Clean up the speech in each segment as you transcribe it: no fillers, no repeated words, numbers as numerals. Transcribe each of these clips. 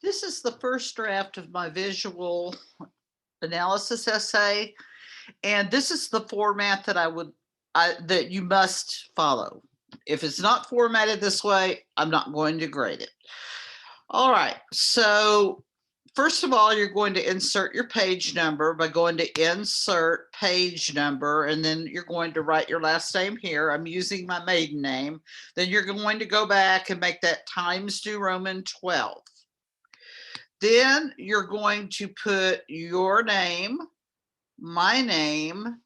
This is the first draft of my visual analysis essay, and this is the format that that you must follow. If it's not formatted this way, I'm not going to grade it. All right. So, first of all, you're going to insert your page number by going to insert page number, and then you're going to write your last name here. I'm using my maiden name. Then you're going to go back and make that Times New Roman 12. Then you're going to put your name, my name,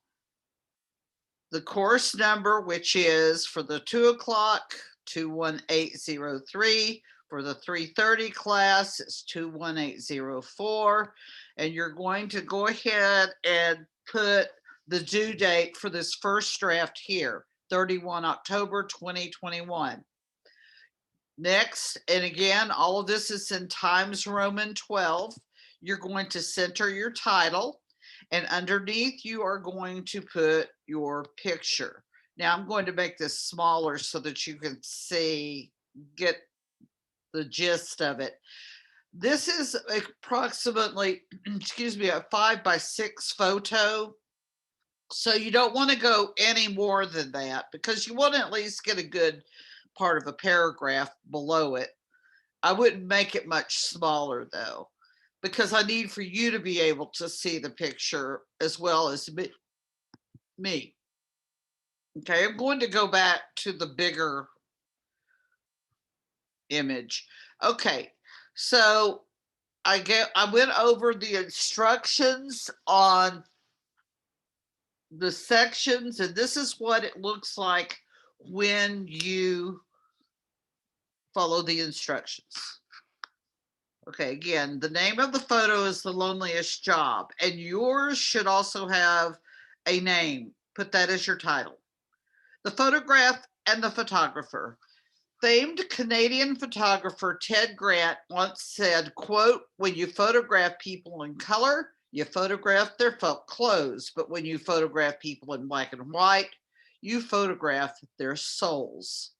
the course number, which is for the 2 o'clock, 21803. For the 3:30 class, it's 21804. And you're going to go ahead and put the due date for this first draft here, 31 October 2021. Next, and again, all of this is in Times Roman 12. You're going to center your title, and underneath you are going to put your picture. Now I'm going to make this smaller so that you can get the gist of it. This is approximately, excuse me, a 5x6 photo. So you don't want to go any more than that because you want to at least get a good part of a paragraph below it. I wouldn't make it much smaller though, because I need for you to be able to see the picture as well as me. Okay, I'm going to go back to the bigger image. Okay, so I went over the instructions on the sections, and this is what it looks like when you follow the instructions. Okay, again, the name of the photo is The Loneliest Job, and yours should also have a name. Put that as your title. The photograph and the photographer. Famed Canadian photographer Ted Grant once said, quote, when you photograph people in color, you photograph their clothes, but when you photograph people in black and white, you photograph their souls.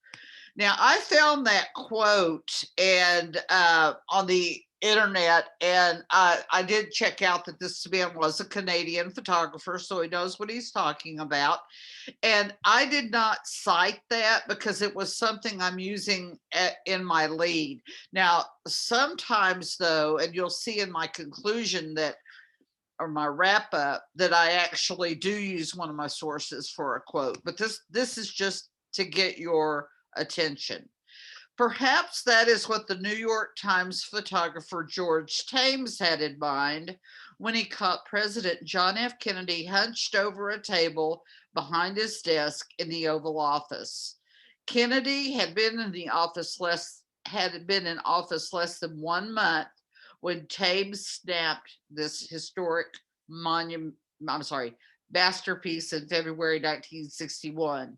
Now, I found that quote and on the internet, and I did check out that this man was a Canadian photographer, so he knows what he's talking about. And I did not cite that because it was something I'm using in my lead. Now, sometimes though, and you'll see in my conclusion that, or my wrap up, that I actually do use one of my sources for a quote, but this is just to get your attention. Perhaps that is what the New York Times photographer George Thames had in mind when he caught President John F. Kennedy hunched over a table behind his desk in the Oval Office. Kennedy had been in office less than 1 month when Thames snapped this historic monument, I'm sorry, masterpiece in February 1961.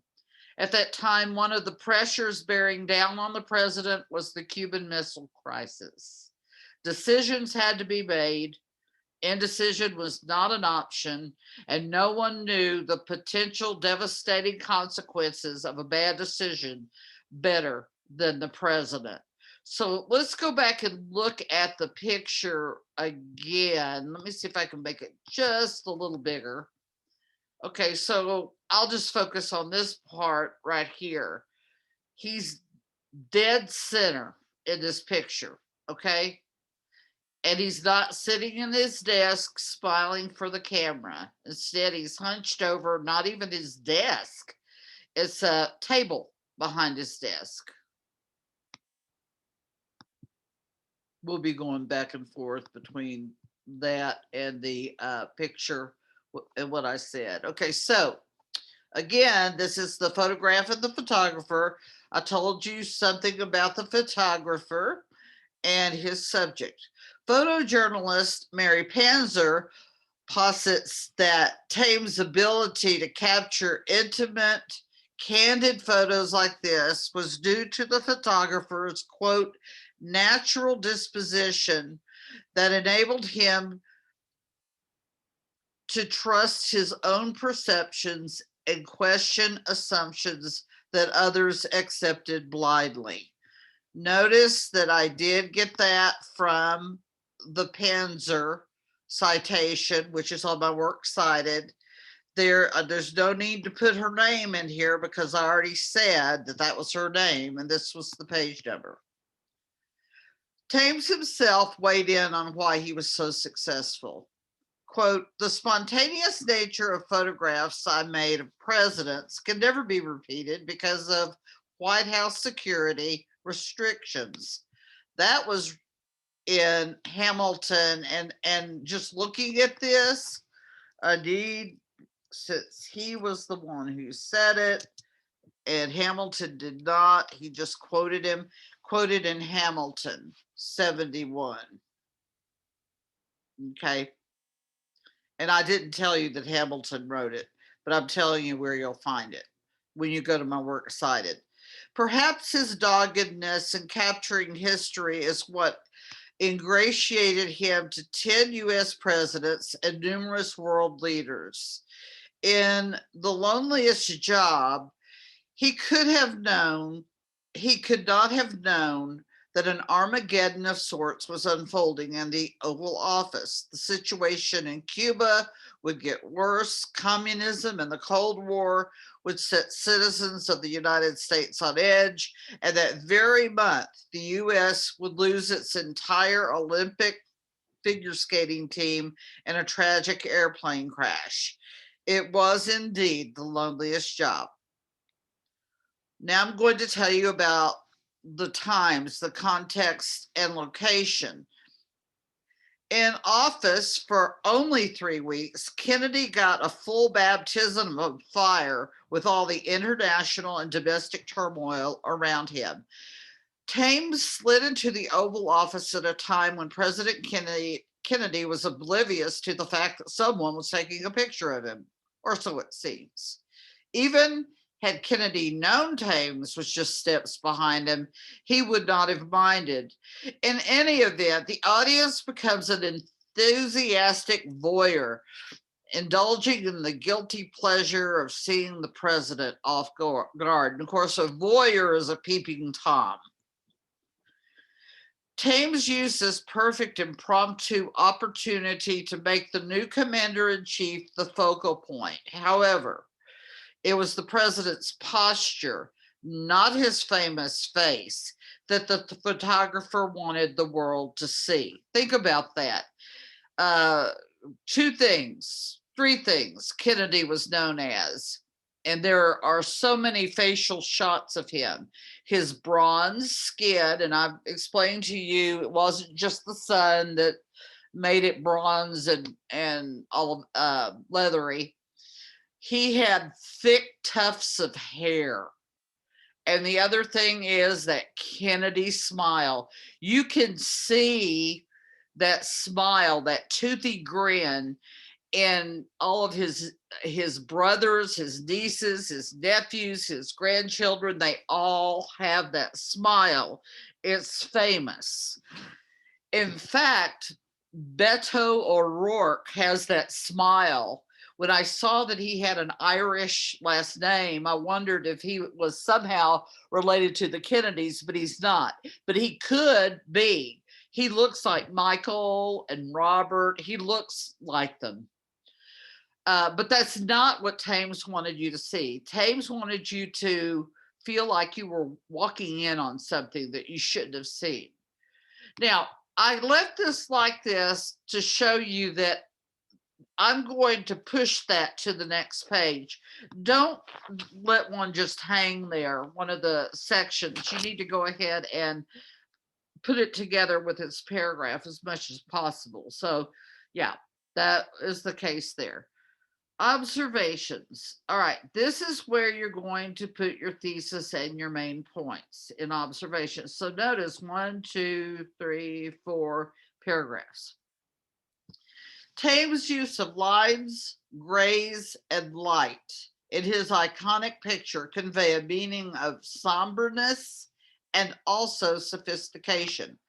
At that time, one of the pressures bearing down on the president was the Cuban Missile Crisis. Decisions had to be made. Indecision was not an option, and no one knew the potential devastating consequences of a bad decision better than the president. So let's go back and look at the picture again. Let me see if I can make it just a little bigger. Okay, so I'll just focus on this part right here. He's dead center in this picture, okay? And he's not sitting in his desk smiling for the camera. Instead, he's hunched over, not even his desk. It's a table behind his desk. We'll be going back and forth between that and the picture and what I said. Okay, so again, this is the photograph of the photographer. I told you something about the photographer and his subject. Photojournalist Mary Panzer posits that Thames' ability to capture intimate, candid photos like this was due to the photographer's, quote, natural disposition that enabled him to trust his own perceptions and question assumptions that others accepted blindly. Notice that I did get that from the Panzer citation, which is on my works cited. There's no need to put her name in here because I already said that that was her name and this was the page number. Thames himself weighed in on why he was so successful. Quote, the spontaneous nature of photographs I made of presidents can never be repeated because of White House security restrictions. That was in Hamilton, and just looking at this, I need, since he was the one who said it and Hamilton did not, he just quoted in Hamilton 71. Okay. And I didn't tell you that Hamilton wrote it, but I'm telling you where you'll find it when you go to my works cited. Perhaps his doggedness in capturing history is what ingratiated him to 10 US presidents and numerous world leaders. In The Loneliest Job, he could not have known that an Armageddon of sorts was unfolding in the Oval Office. The situation in Cuba would get worse. Communism and the Cold War would set citizens of the United States on edge. And that very month, the US would lose its entire Olympic figure skating team in a tragic airplane crash. It was indeed the loneliest job. Now I'm going to tell you about the times, the context, and location. In office for only 3 weeks, Kennedy got a full baptism of fire with all the international and domestic turmoil around him. Thames slid into the Oval Office at a time when President Kennedy was oblivious to the fact that someone was taking a picture of him, or so it seems. Even had Kennedy known Thames was just steps behind him, he would not have minded. In any event, the audience becomes an enthusiastic voyeur, indulging in the guilty pleasure of seeing the president off guard. And of course, a voyeur is a peeping Tom. Thames used this perfect impromptu opportunity to make the new commander-in-chief the focal point. However, it was the president's posture, not his famous face, that the photographer wanted the world to see. Think about that. 3 things Kennedy was known as. And there are so many facial shots of him. His bronze skin, and I've explained to you, it wasn't just the sun that made it bronze and all leathery. He had thick tufts of hair. And the other thing is that Kennedy smile. You can see that smile, that toothy grin in all of his brothers, his nieces, his nephews, his grandchildren. They all have that smile. It's famous. In fact, Beto O'Rourke has that smile. When I saw that he had an Irish last name, I wondered if he was somehow related to the Kennedys, but he's not. But he could be. He looks like Michael and Robert. He looks like them. But that's not what Thames wanted you to see. Thames wanted you to feel like you were walking in on something that you shouldn't have seen. Now, I left this like this to show you that I'm going to push that to the next page. Don't let one just hang there, one of the sections. You need to go ahead and put it together with its paragraph as much as possible. So, yeah, that is the case there. Observations. All right, this is where you're going to put your thesis and your main points in observations. So notice 1, 2, 3, 4 paragraphs. Thames' use of lines, grays, and light in his iconic picture convey a meaning of somberness and also sophistication.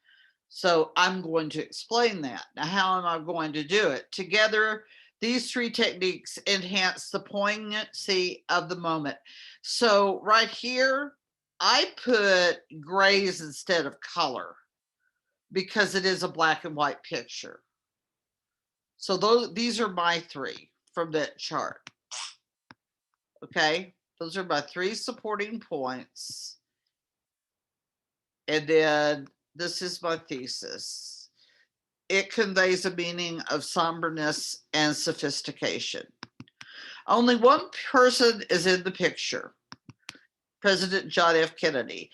So I'm going to explain that. Now, how am I going to do it? Together, these 3 techniques enhance the poignancy of the moment. So right here, I put grays instead of color because it is a black and white picture. So these are my three from that chart. Okay, those are my three supporting points. And then this is my thesis. It conveys a meaning of somberness and sophistication. Only one person is in the picture. President John F. Kennedy.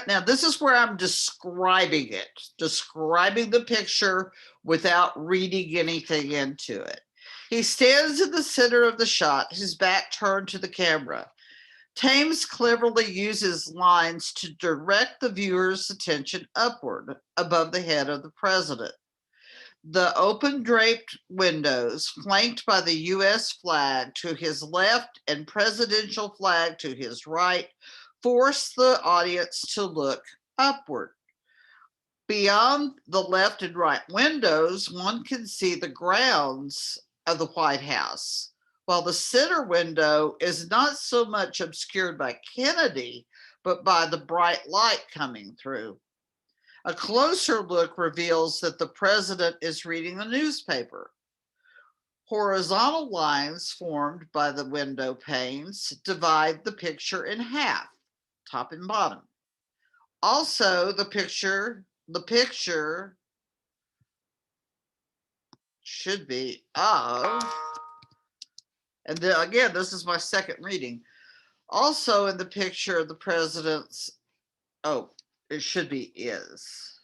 Now this is where I'm describing the picture without reading anything into it. He stands in the center of the shot, his back turned to the camera. Thames cleverly uses lines to direct the viewer's attention upward above the head of the president. The open draped windows, flanked by the US flag to his left and presidential flag to his right, force the audience to look upward. Beyond the left and right windows, one can see the grounds of the White House, while the center window is not so much obscured by Kennedy, but by the bright light coming through. A closer look reveals that the president is reading a newspaper. Horizontal lines formed by the window panes divide the picture in half, top and bottom. Also, the picture should be of, and then again, this is my second reading. Also in the picture of the president's, it should be is.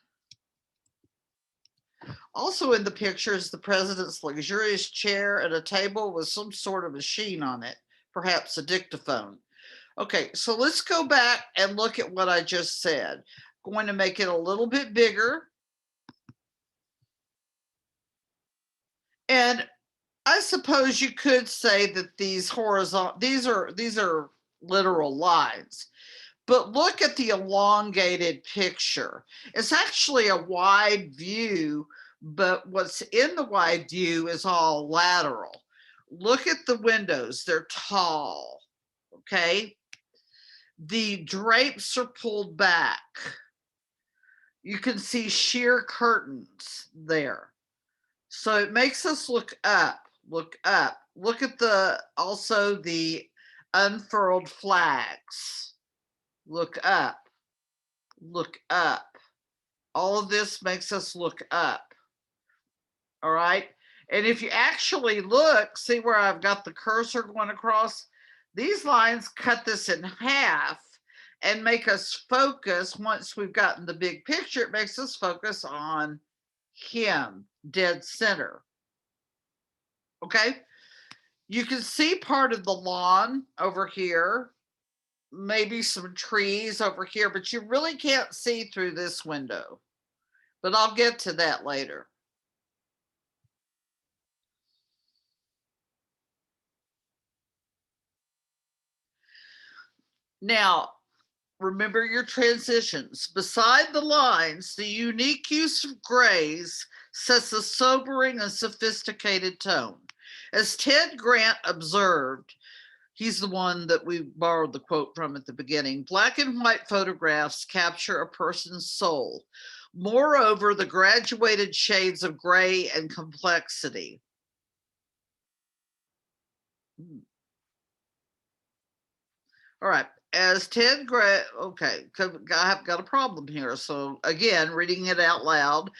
Also in the picture is the president's luxurious chair and a table with some sort of machine on it, perhaps a dictaphone. Okay, so let's go back and look at what I just said. I'm going to make it a little bit bigger. And I suppose you could say that these are literal lines. But look at the elongated picture. It's actually a wide view, but what's in the wide view is all lateral. Look at the windows, they're tall, okay? The drapes are pulled back. You can see sheer curtains there. So it makes us look up. Look at also the unfurled flags. Look up. All of this makes us look up. All right. And if you actually look, see where I've got the cursor going across? These lines cut this in half and make us focus. Once we've gotten the big picture, it makes us focus on him, dead center. Okay. You can see part of the lawn over here, maybe some trees over here, but you really can't see through this window. But I'll get to that later. Now, remember your transitions. Beside the lines, the unique use of grays sets a sobering and sophisticated tone. As Ted Grant observed, he's the one that we borrowed the quote from at the beginning, black and white photographs capture a person's soul. Moreover, the graduated shades of gray and complexity. All right. As Ted Grant, okay, I've got a problem here. So again, reading it out loud.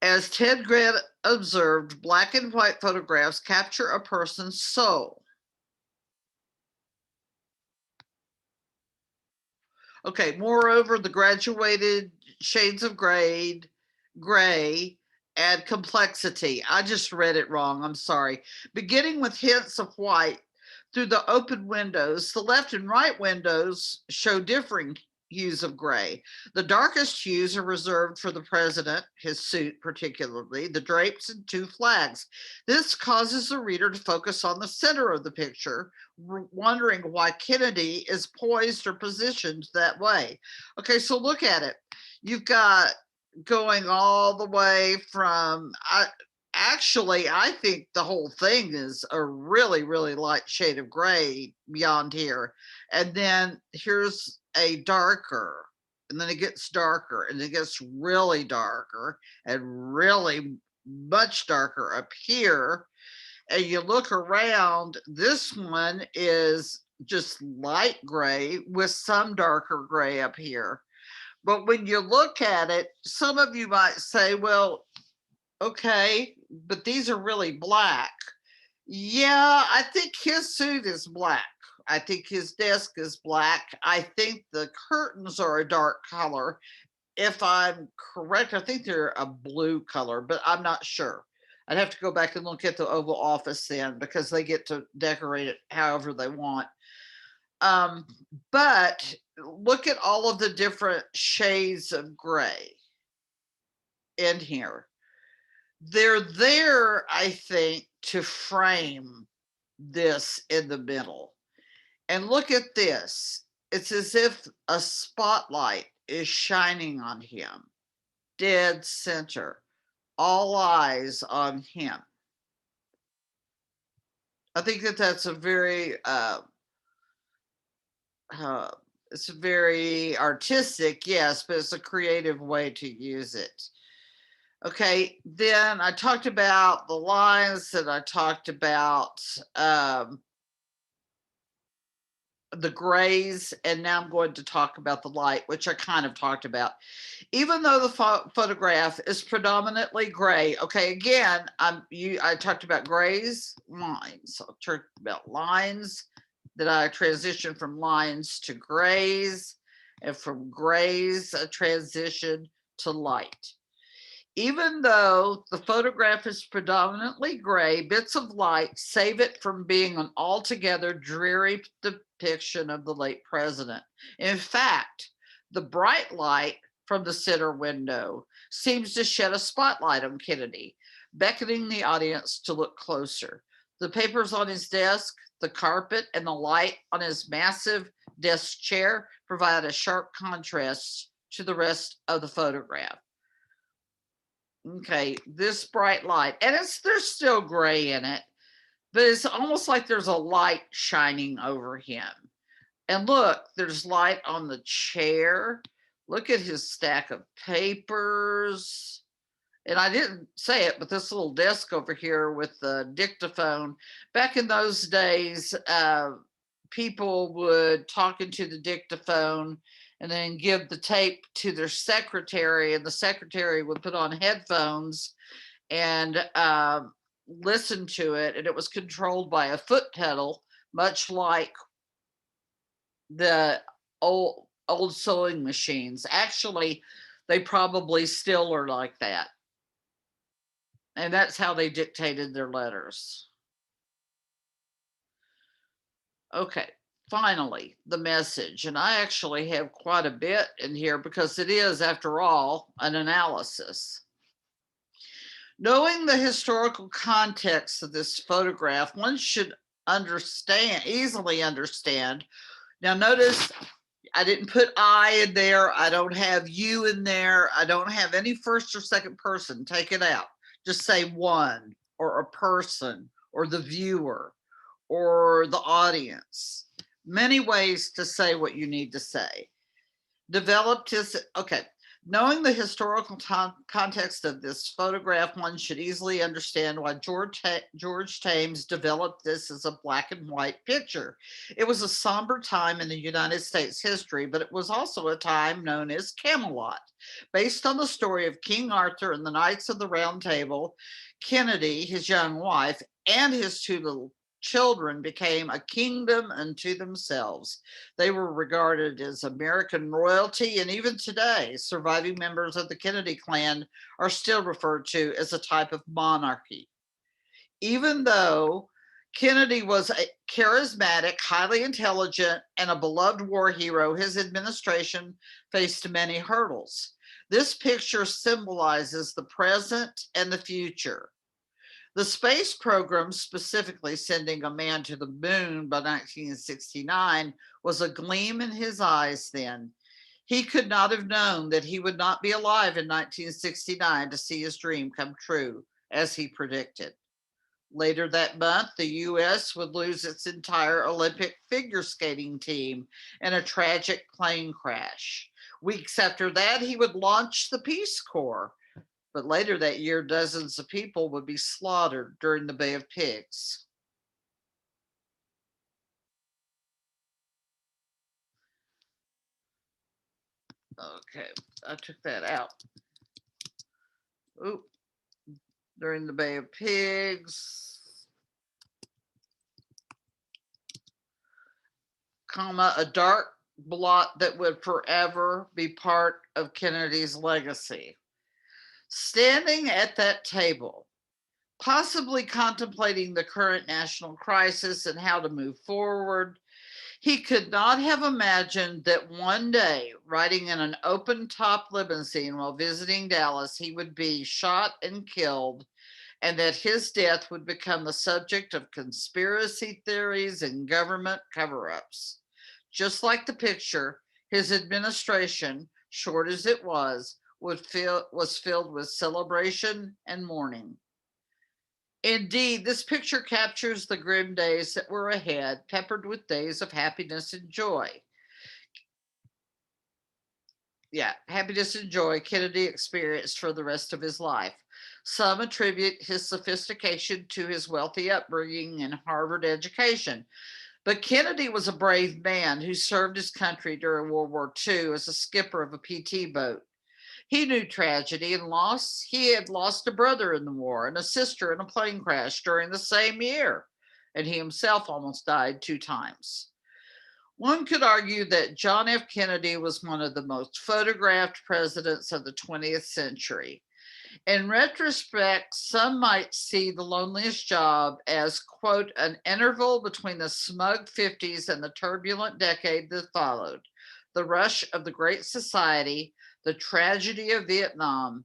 As Ted Grant observed, black and white photographs capture a person's soul. Okay, moreover, the graduated shades of gray, add complexity. I just read it wrong. I'm sorry. Beginning with hints of white through the open windows, the left and right windows show differing hues of gray. The darkest hues are reserved for the president, his suit particularly, the drapes and two flags. This causes the reader to focus on the center of the picture, wondering why Kennedy is poised or positioned that way. Okay, so look at it. You've got going all the way from, actually, I think the whole thing is a really, really light shade of gray beyond here. And then here's a darker, and then it gets darker, and it gets really darker and really much darker up here. And you look around, this one is just light gray with some darker gray up here. But when you look at it, some of you might say, well, okay, but these are really black. Yeah, I think his suit is black. I think his desk is black. I think the curtains are a dark color. If I'm correct, I think they're a blue color, but I'm not sure. I'd have to go back and look at the Oval Office then because they get to decorate it however they want. Um, but look at all of the different shades of gray in here. They're there, I think, to frame this in the middle. And look at this. It's as if a spotlight is shining on him, dead center, all eyes on him. I think that that's a very, uh, it's very artistic, yes, but it's a creative way to use it. Okay, then I talked about the lines, and I talked about the grays, and now I'm going to talk about the light, which I kind of talked about. Even though the photograph is predominantly gray, okay, again, I talked about grays, lines. I talked about lines, that I transitioned from lines to grays, and from grays, I transitioned to light. Even though the photograph is predominantly gray, bits of light save it from being an altogether dreary depiction of the late president. In fact, the bright light from the center window seems to shed a spotlight on Kennedy, beckoning the audience to look closer. The papers on his desk, the carpet, and the light on his massive desk chair provide a sharp contrast to the rest of the photograph. Okay, this bright light, and there's still gray in it, but it's almost like there's a light shining over him. And look, there's light on the chair. Look at his stack of papers. And I didn't say it, but this little desk over here with the dictaphone. Back in those days, people would talk into the dictaphone and then give the tape to their secretary, and the secretary would put on headphones and listen to it, and it was controlled by a foot pedal, much like the old sewing machines. Actually, they probably still are like that, and that's how they dictated their letters. Okay, finally, the message. And I actually have quite a bit in here because it is, after all, an analysis. Knowing the historical context of this photograph, one should easily understand. Now, notice I didn't put I in there. I don't have you in there. I don't have any first or second person. Take it out. Just say one, or a person, or the viewer, or the audience. Many ways to say what you need to say. Developed his, okay, knowing the historical context of this photograph, one should easily understand why George Thames developed this as a black and white picture. It was a somber time in the United States history, but it was also a time known as Camelot. Based on the story of King Arthur and the Knights of the Round Table, Kennedy, his young wife, and his two little children became a kingdom unto themselves. They were regarded as American royalty, and even today, surviving members of the Kennedy clan are still referred to as a type of monarchy. Even though Kennedy was a charismatic, highly intelligent, and a beloved war hero, his administration faced many hurdles. This picture symbolizes the present and the future. The space program, specifically sending a man to the moon by 1969, was a gleam in his eyes then. He could not have known that he would not be alive in 1969 to see his dream come true, as he predicted. Later that month, the U.S. would lose its entire Olympic figure skating team in a tragic plane crash. Weeks after that, he would launch the Peace Corps. But later that year, dozens of people would be slaughtered during the Bay of Pigs. Okay, I took that out. Oop, during the Bay of Pigs, comma, a dark blot that would forever be part of Kennedy's legacy. Standing at that table, possibly contemplating the current national crisis and how to move forward, he could not have imagined that one day, riding in an open top limousine while visiting Dallas, he would be shot and killed, and that his death would become the subject of conspiracy theories and government cover ups. Just like the picture, his administration, short as it was filled with celebration and mourning. Indeed, this picture captures the grim days that were ahead, peppered with days of happiness and joy. Yeah, happiness and joy Kennedy experienced for the rest of his life. Some attribute his sophistication to his wealthy upbringing and Harvard education. But Kennedy was a brave man who served his country during World War II as a skipper of a PT boat. He knew tragedy and loss. He had lost a brother in the war and a sister in a plane crash during the same year, and he himself almost died 2 times. One could argue that John F. Kennedy was one of the most photographed presidents of the 20th century. In retrospect, some might see the loneliest job as, quote, an interval between the smug 50s and the turbulent decade that followed, the rush of the Great Society, the tragedy of Vietnam,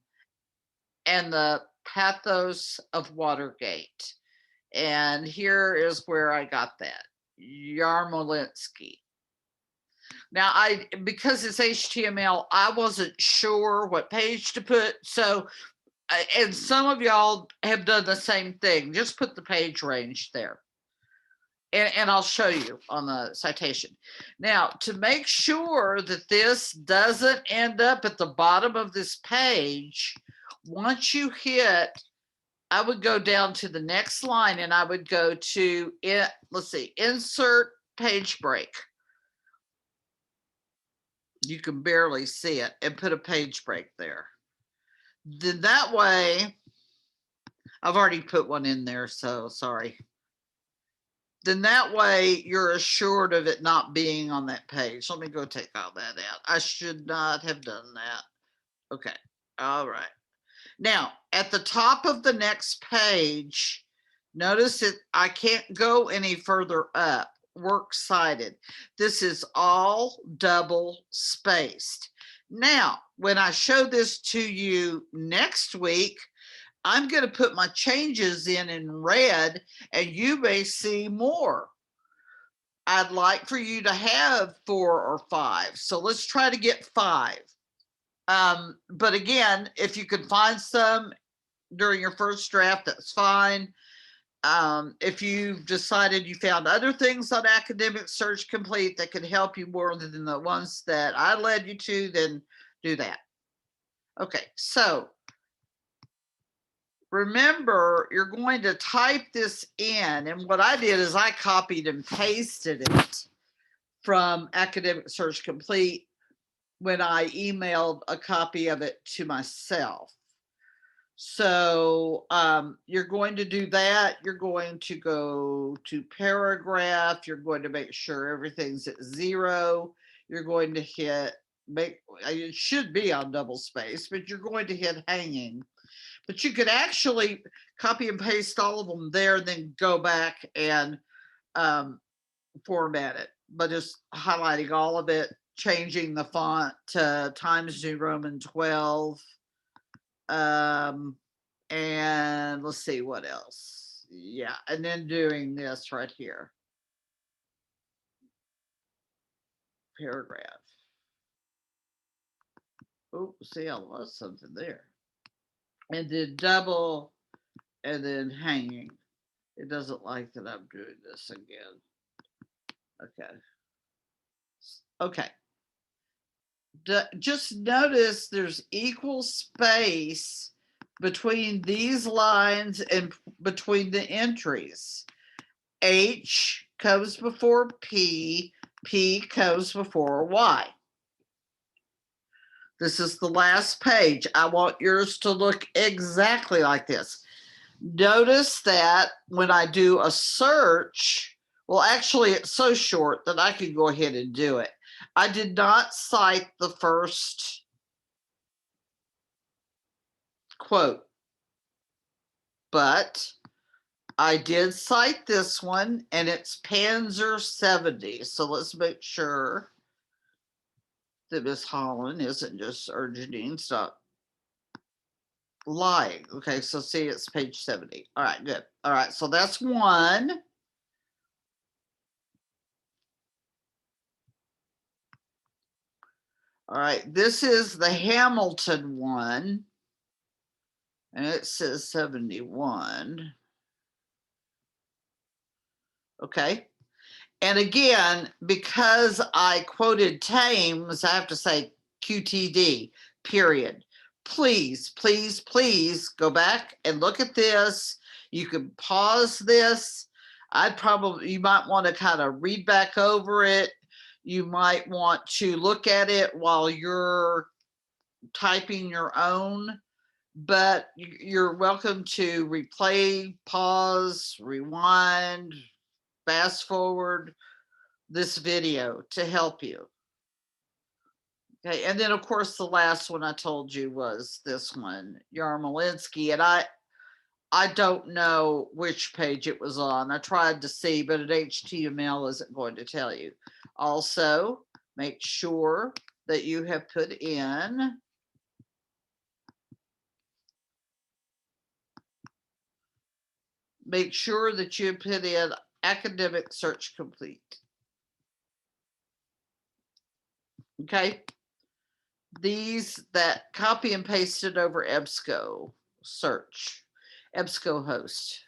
and the pathos of Watergate. And here is where I got that. Yarmolinsky. Now, because it's HTML, I wasn't sure what page to put. So, and some of y'all have done the same thing. Just put the page range there. And I'll show you on the citation. Now, to make sure that this doesn't end up at the bottom of this page, once you hit, I would go down to the next line and I would go to it. Let's see, insert page break. You can barely see it, and put a page break there. Then that way, I've already put one in there, so sorry. Then that way you're assured of it not being on that page. Let me go take all that out. I should not have done that. Okay. All right. Now, at the top of the next page, notice that I can't go any further up. Works cited. This is all double spaced. Now, when I show this to you next week, I'm going to put my changes in red, and you may see more. I'd like for you to have 4 or 5. So let's try to get 5. But again, if you can find some during your first draft, that's fine. If you've decided you found other things on Academic Search Complete that could help you more than the ones that I led you to, then do that. Okay, so remember, you're going to type this in. And what I did is I copied and pasted it from Academic Search Complete when I emailed a copy of it to myself. So you're going to do that. You're going to go to paragraph. You're going to make sure everything's at 0. You're going to hit it should be on double space, but you're going to hit hanging. But you could actually copy and paste all of them there, and then go back and format it. But just highlighting all of it, changing the font to Times New Roman 12. And let's see what else. Yeah, and then doing this right here. Paragraph. Oh, see, I lost something there. And then double, and then hanging. It doesn't like that I'm doing this again. Okay. Okay. Just notice there's equal space between these lines and between the entries. H comes before P comes before Y. This is the last page. I want yours to look exactly like this. Notice that when I do a search, well, actually, it's so short that I could go ahead and do it. I did not cite the first quote, but I did cite this one, and it's Panzer 70. So let's make sure that Miss Holland isn't just urging, stop lying. Okay, so see, it's page 70. All right, good. All right, so that's one. All right, this is the Hamilton one, and it says 71. Okay. And again, because I quoted Thames, I have to say QTD, period. Please, please, please go back and look at this. You can pause this. You might want to kind of read back over it. You might want to look at it while you're typing your own, but you're welcome to replay, pause, rewind, fast forward this video to help you. Okay, and then of course the last one I told you was this one, Yarmolinsky, and I don't know which page it was on. I tried to see, but an HTML isn't going to tell you. Also, make sure that you have put in academic search complete. Okay. These that copy and pasted over EBSCO search, EBSCO host.